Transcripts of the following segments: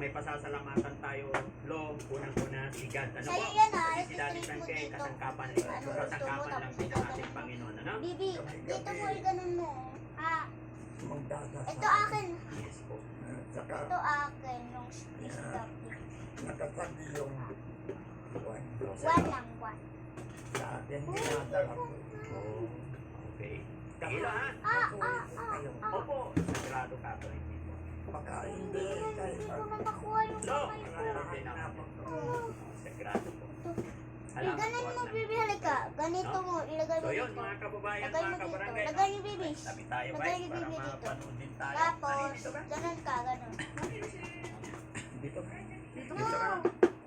may pasasalamatan tayo, Lo, unang-una si God. Ano po? Sa'yo yan, Kasi si ititrip Daddy mo Frankie, dito. kasangkapan, Ano, gusto mo, kasangkapan lang din ng ating Panginoon. Ano? Bibi, dito mo ganun mo. Ah, Magdadasal. ito akin. Yes po. Saka Ito akin, yung sticker. nakatabi yung buwan. One lang, one. Sa atin, dinadala ko. Oh, okay. Kilo ha? Opo, sagrado ka to. Hindi po. Baka hindi kayo Hindi ko na makuha yung Lo, kamay ko. hindi naman po. Sagrado po. Salamat Ganun po. mo, Bibi, halika. Ganito mo, ilagay mo So yun, dito. mga kababayan, Lagay mo mga dito. kabarangay. Lagay ni Bibi. Tabi tayo, Lagay guys, ni para Bibi dito. mapanood din tayo. Tapos, Ano, dito ba? ganun ka, ganun. Dito ka. Dito No, ka.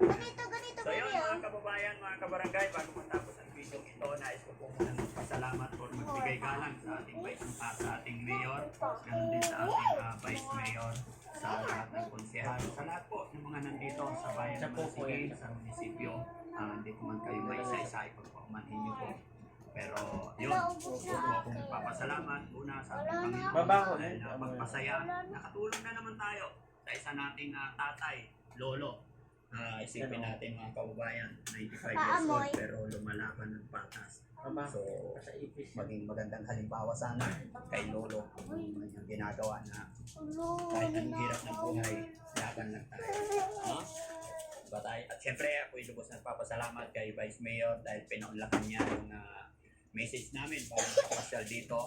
ganito, So yun, Bibi. mga kababayan, mga kabarangay, bago matapos ang video ito, nais ko po muna magpasalamat for magbigay galang sa ating sa ating mayor, ganun din sa ating vice mayor, sa lahat ng konsehal, sa lahat po ng mga nandito sa bayan ng Malasigi, sa munisipyo. Hindi ko man kayo may isa-isa, ipagpakumanhin niyo po. Pero yun, po akong nagpapasalamat una sa ating Panginoon Babaho, dahil pagpasaya, nakatulong na naman tayo sa isa nating tatay, lolo. Isipin natin mga kababayan, 95 years old pero lumalaban ng patas. So, maging magandang halimbawa sana kay lolo kung ano yung ginagawa na kahit anong hirap ng buhay, laban lang tayo. No? Diba tayo? At syempre, ako yung lubos nagpapasalamat kay Vice Mayor dahil pinaunlakan niya yung message namin para makapasyal dito,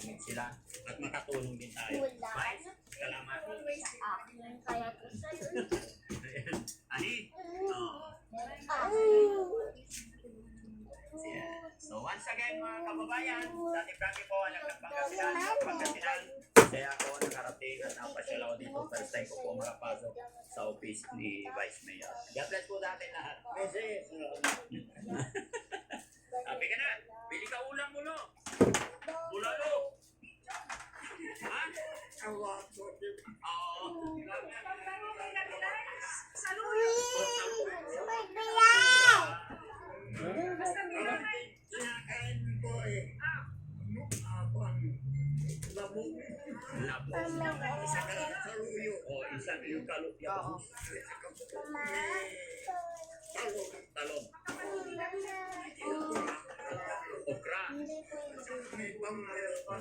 meet sila at makatulong din tayo. Vice, salamat. Kaya ko sa'yo. Ani? So once again mga kababayan, Daddy Frankie po, anak ng Pangasinan. Kaya ako nakarating at napasyal ako dito. First time ko po makapasok sa office ni Vice Mayor. God bless po natin lahat. Sabi ka na, bili ka ulam mo no. Bulalo. Ha? Oo. Kinakain ko labong. Isang saluyo. Isang yung talong. Talong. Okra. May pamalo pa.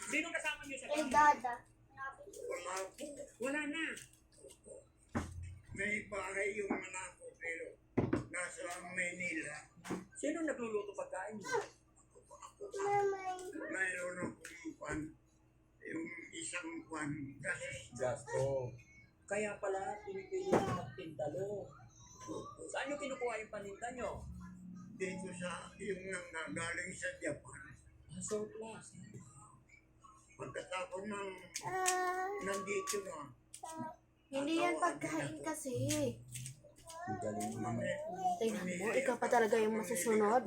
Sino kasama niyo sa Eh, pamilya? dada. Wala po. Wala na. May bahay yung anak ko pero nasa Manila. Sino nagluluto pagkain niyo? Mayroon akong kwan. Yung isang kwan. Gasto. Kaya pala, pinipili niyo magtindalo. Saan niyo kinukuha yung paninda niyo? Dito sa yung nanggagaling sa Japan. Surplus. Pagkatapos nandito na. Hindi yan pagkain kasi. Ang galing mo. Tingnan mo, ikaw pa talaga yung masusunod.